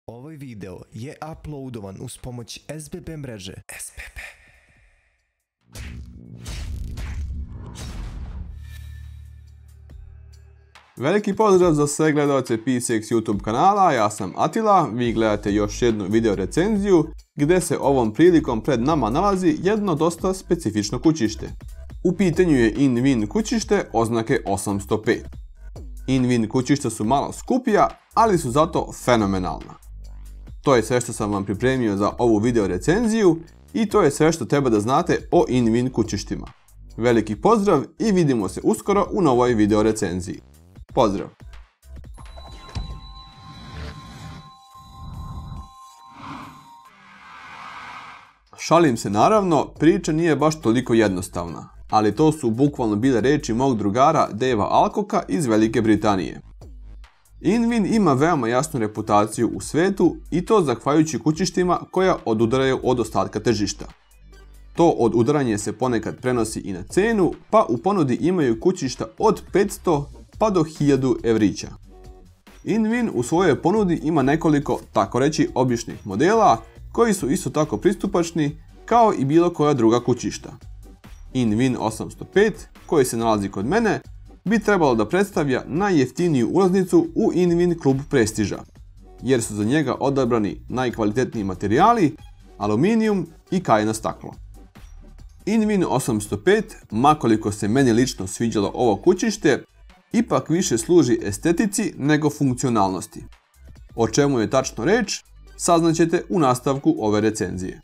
Ovaj video je uploadovan uz pomoć SBB mreže. SBB. Veliki pozdrav za sve gledalce PCX YouTube kanala, ja sam Atila, vi gledate još jednu video recenziju gdje se ovom prilikom pred nama nalazi jedno dosta specifično kućište. U pitanju je InWin kućište oznake 805. InWin kućišta su malo skupija, ali su zato fenomenalna. To je sve što sam vam pripremio za ovu video recenziju i to je sve što treba da znate o InWin kućištima. Veliki pozdrav i vidimo se uskoro u novoj video recenziji. Pozdrav! Šalim se naravno, priča nije baš toliko jednostavna, ali to su bukvalno bile reči mog drugara Davea Alcocka iz Velike Britanije. InWin ima veoma jasnu reputaciju u svetu i to zahvaljujući kućištima koja odudaraju od ostatka tržišta. To odudaranje se ponekad prenosi i na cenu, pa u ponudi imaju kućišta od 500 pa do 1000 evrića. InWin u svojoj ponudi ima nekoliko, tako reći, običnih modela koji su isto tako pristupačni kao i bilo koja druga kućišta. InWin 805, koji se nalazi kod mene, bi trebalo da predstavlja najjeftiniju ulaznicu u InWin klub prestiža, jer su za njega odabrani najkvalitetniji materijali, aluminijum i kajeno staklo. InWin 805, makoliko se meni lično sviđalo ovo kućište, ipak više služi estetici nego funkcionalnosti. O čemu je tačno reč, saznaćete u nastavku ove recenzije.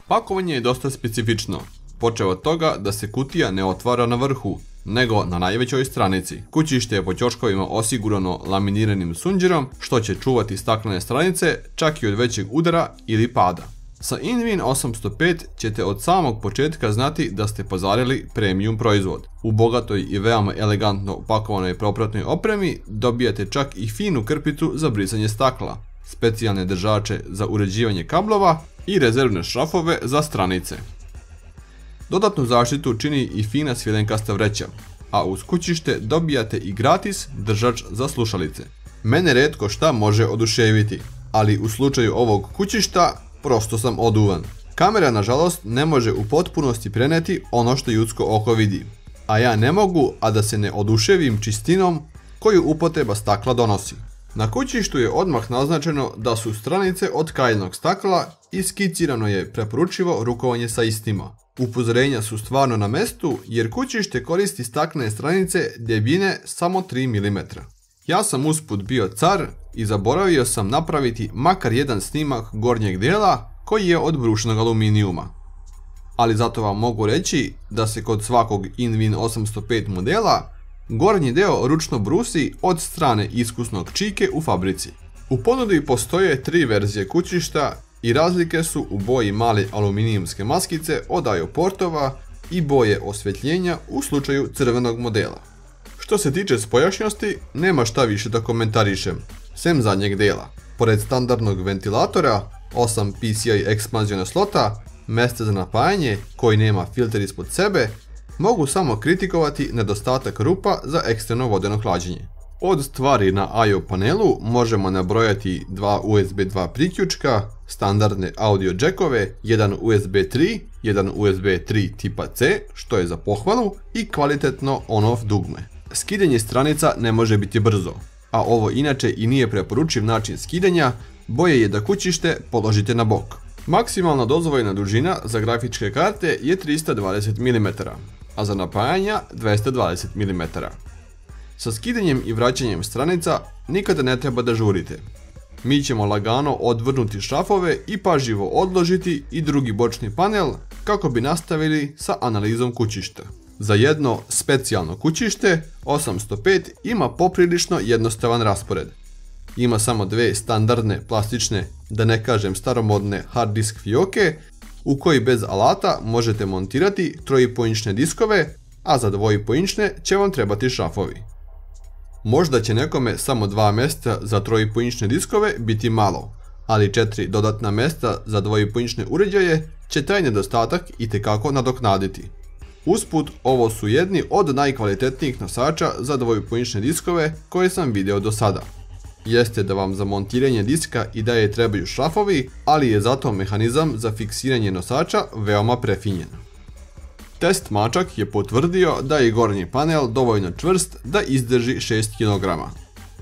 Pakovanje je dosta specifično, počeo od toga da se kutija ne otvara na vrhu, nego na najvećoj stranici. Kućište je po ćoškovima osigurano laminiranim sunđerom, što će čuvati staklene stranice čak i od većeg udara ili pada. Sa InWin 805 ćete od samog početka znati da ste pozarili premium proizvod. U bogatoj i veoma elegantno pakovanoj propratnoj opremi dobijate čak i finu krpicu za brisanje stakla, specijalne držače za uređivanje kablova i rezervne šrafove za stranice. Dodatnu zaštitu čini i fina svilenkasta vreća, a uz kućište dobijate i gratis držač za slušalice. Mene retko šta može oduševiti, ali u slučaju ovog kućišta prosto sam oduvan. Kamera nažalost ne može u potpunosti preneti ono što ljudsko oko vidi, a ja ne mogu a da se ne oduševim čistinom koju upotreba stakla donosi. Na kućištu je odmah naznačeno da su stranice od kajnog stakla i skicirano je preporučivo rukovanje sa istima. Upozorenja su stvarno na mestu jer kućište koristi staklene stranice debljine samo 3 mm. Ja sam usput bio car i zaboravio sam napraviti makar jedan snimak gornjeg dijela koji je od brušenog aluminijuma. Ali zato vam mogu reći da se kod svakog InWin 805 modela gornji deo ručno brusi od strane iskusnog čike u fabrici. U ponudi postoje 3 verzije kućišta i razlike su u boji male aluminijumske maskice od ajoportova i boje osvjetljenja u slučaju crvenog modela. Što se tiče spoljašnjosti, nema šta više da komentarišem, sem zadnjeg dela. Pored standardnog ventilatora, 8 PCI ekspanziona slota, mjesta za napajanje koji nema filter ispod sebe, mogu samo kritikovati nedostatak rupa za eksterno vodeno hlađenje. Od stvari na I/O panelu možemo nabrojati 2 USB 2 priključka, standardne audio džekove, jedan USB 3, jedan USB 3 tipa C, što je za pohvalu, i kvalitetno on-off dugme. Skidanje stranica ne može biti brzo, a ovo inače i nije preporučiv način skidanja, bolje je da kućište položite na bok. Maksimalna dozvoljena dužina za grafičke karte je 320 mm, a za napajanja 220 mm. Sa skidanjem i vraćanjem stranica nikada ne treba da žurite. Mi ćemo lagano odvrnuti šrafove i pažljivo odložiti i drugi bočni panel kako bi nastavili sa analizom kućišta. Za jedno specijalno kućište 805 ima poprilično jednostavan raspored. Ima samo 2 standardne plastične, da ne kažem staromodne hard disk fioke u koji bez alata možete montirati 3,5-inčne diskove, a za 2,5-inčne će vam trebati šrafovi. Možda će nekome samo 2 mjesta za 3,5-inčne diskove biti malo, ali 4 dodatna mjesta za 2,5-inčne uređaje će taj nedostatak itekako nadoknaditi. Usput, ovo su jedni od najkvalitetnijih nosača za 2,5-inčne diskove koje sam vidio do sada. jeste da vam za montiranje diska i dalje trebaju šrafovi, ali je zato mehanizam za fiksiranje nosača veoma prefinjen. Test mačak je potvrdio da je gornji panel dovoljno čvrst da izdrži 6 kg.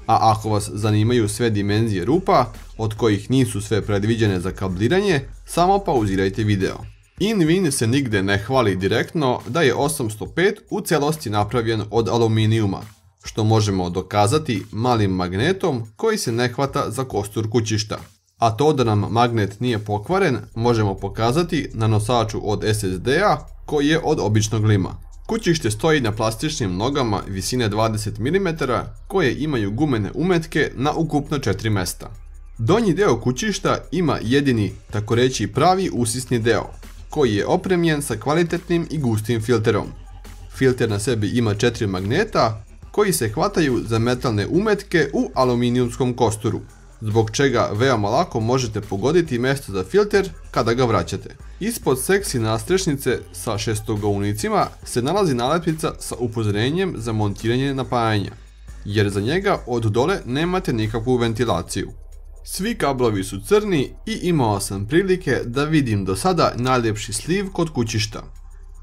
A ako vas zanimaju sve dimenzije rupa, od kojih nisu sve predviđene za kabliranje, samo pauzirajte video. InWin se nigde ne hvali direktno da je 805 u celosti napravljen od aluminijuma, što možemo dokazati malim magnetom koji se ne hvata za kostur kućišta. A to da nam magnet nije pokvaren možemo pokazati na nosaču od SSD-a koji je od običnog lima. Kućište stoji na plastičnim nogama visine 20 mm koje imaju gumene umetke na ukupno 4 mesta. Donji deo kućišta ima jedini, tako reći pravi usisni deo, koji je opremljen sa kvalitetnim i gustim filterom. Filter na sebi ima 4 magneta koji se hvataju za metalne umetke u aluminijumskom kosturu, zbog čega veoma lako možete pogoditi mjesto za filter kada ga vraćate. Ispod seksi nastrešnice sa šestogounicima se nalazi nalepnica sa upozorenjem za montiranje napajanja, jer za njega od dole nemate nikakvu ventilaciju. Svi kablovi su crni i imao sam prilike da vidim do sada najljepši sliv kod kućišta.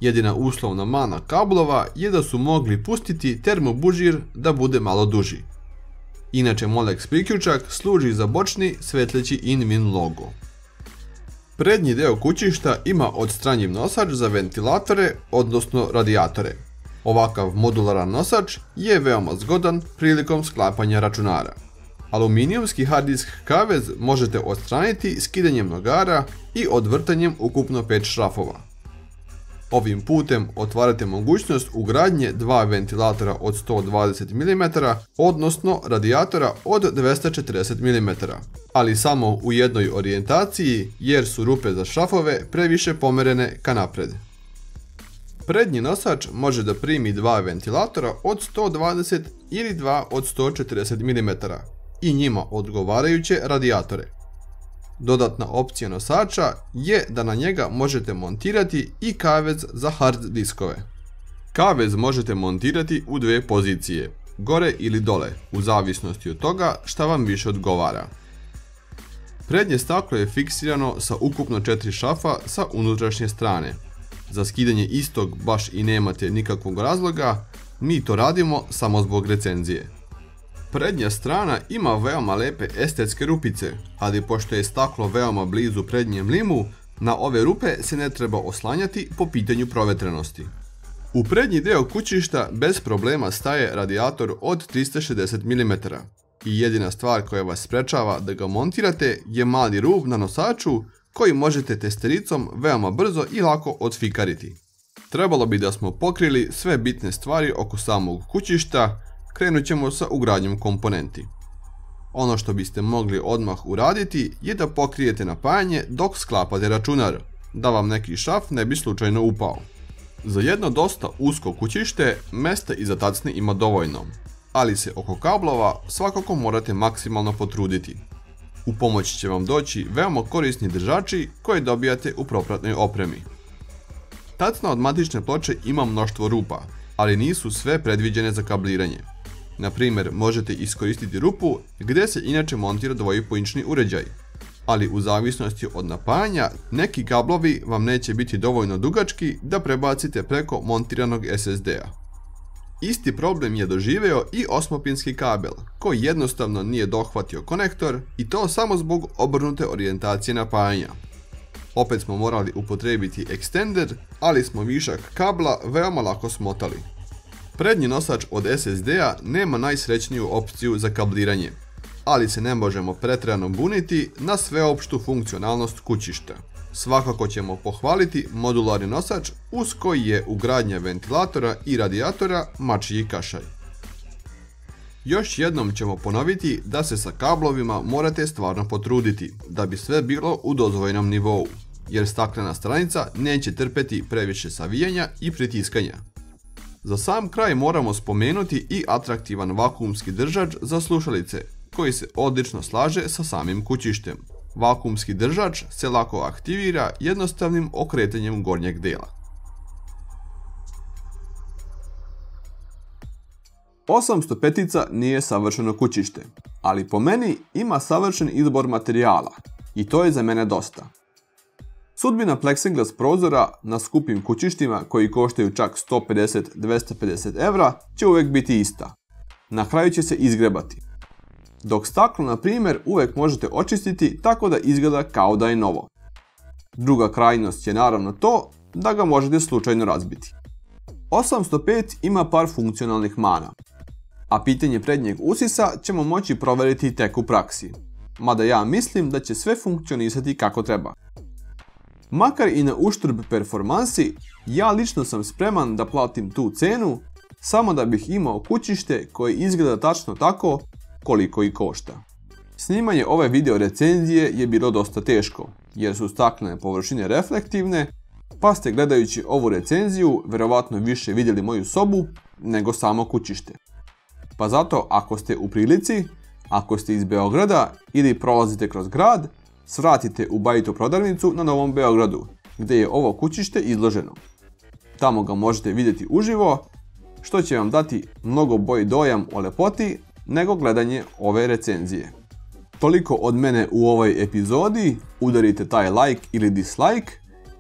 Jedina uslovna mana kablova je da su mogli pustiti termobužir da bude malo duži. Inače Molex priključak služi za bočni svetleći InWin logo. Prednji deo kućišta ima odstranjiv nosač za ventilatore, odnosno radijatore. Ovakav modularan nosač je veoma zgodan prilikom sklapanja računara. Aluminijumski hard disk kavez možete odstraniti skidanjem nogara i odvrtanjem ukupno 5 šrafova. Ovim putem otvarate mogućnost ugradnje dva ventilatora od 120 mm, odnosno radijatora od 240 mm, ali samo u jednoj orijentaciji jer su rupe za šrafove previše pomerene ka napred. Prednji nosač može da primi dva ventilatora od 120 ili dva od 140 mm i njima odgovarajuće radijatore. Dodatna opcija nosača je da na njega možete montirati i kavez za hard diskove. Kavez možete montirati u dve pozicije, gore ili dole, u zavisnosti od toga šta vam više odgovara. Prednje staklo je fiksirano sa ukupno 4 šafa sa unutrašnje strane. Za skidanje istog baš i nemate nikakvog razloga, mi to radimo samo zbog recenzije. Prednja strana ima veoma lepe estetske rupice, ali pošto je staklo veoma blizu prednjem limu, na ove rupe se ne treba oslanjati po pitanju provetrenosti. U prednji deo kućišta bez problema staje radijator od 360 mm i jedina stvar koja vas sprečava da ga montirate je mali rub na nosaču koji možete testericom veoma brzo i lako odfikariti. Trebalo bi da smo pokrili sve bitne stvari oko samog kućišta. Krenut ćemo sa ugradnjom komponenti. Ono što biste mogli odmah uraditi je da pokrijete napajanje dok sklapate računar, da vam neki šraf ne bi slučajno upao. Za jedno dosta usko kućište mesta iza tacne ima dovoljno, ali se oko kablova svakako morate maksimalno potruditi. U pomoć će vam doći veoma korisni držači koje dobijate u propratnoj opremi. Tacna od matične ploče ima mnoštvo rupa, ali nisu sve predviđene za kabliranje. Na primjer, možete iskoristiti rupu gdje se inače montira dvojipoinčni uređaj, ali u zavisnosti od napajanja neki kablovi vam neće biti dovoljno dugački da prebacite preko montiranog SSD-a. Isti problem je doživeo i osmopinski kabel, koji jednostavno nije dohvatio konektor i to samo zbog obrnute orijentacije napajanja. Opet smo morali upotrijebiti ekstender, ali smo višak kabla veoma lako smotali. Prednji nosač od SSD-a nema najsrećniju opciju za kabliranje, ali se ne možemo pretjerano buniti na sveopštu funkcionalnost kućišta. Svakako ćemo pohvaliti modularni nosač uz koji je ugradnja ventilatora i radijatora mačji kašalj. Još jednom ćemo ponoviti da se sa kablovima morate stvarno potruditi da bi sve bilo u dozvojenom nivou, jer staklena stranica neće trpeti previše savijanja i pritiskanja. Za sam kraj moramo spomenuti i atraktivan vakuumski držač za slušalice, koji se odlično slaže sa samim kućištem. Vakuumski držač se lako aktivira jednostavnim okretanjem gornjeg dela. 805 nije savršeno kućište, ali po meni ima savršen izbor materijala i to je za mene dosta. Sudbina plexiglas prozora na skupim kućištima koji koštaju čak 150-250 evra će uvijek biti ista. Na kraju će se izgrebati. Dok staklo, na primjer, uvijek možete očistiti tako da izgleda kao da je novo. Druga krajnost je naravno to da ga možete slučajno razbiti. 805 ima par funkcionalnih mana, a pitanje prednjeg usisa ćemo moći provjeriti tek u praksi, mada ja mislim da će sve funkcionisati kako treba. Makar i na uštrb performansi, ja lično sam spreman da platim tu cenu samo da bih imao kućište koje izgleda tačno tako koliko i košta. Snimanje ove video recenzije je bilo dosta teško, jer su staklene površine reflektivne, pa ste gledajući ovu recenziju vjerovatno više vidjeli moju sobu nego samo kućište. Pa zato ako ste u prilici, ako ste iz Beograda ili prolazite kroz grad, svratite u Bajito prodavnicu na Novom Beogradu, gdje je ovo kućište izloženo. Tamo ga možete vidjeti uživo, što će vam dati mnogo bolji dojam o lepoti nego gledanje ove recenzije. Toliko od mene u ovoj epizodi, udarite taj like ili dislike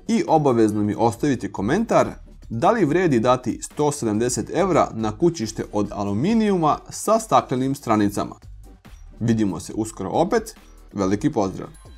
i obavezno mi ostavite komentar da li vrijedi dati 170 evra na kućište od aluminijuma sa staklenim stranicama. Vidimo se uskoro opet, veliki pozdrav!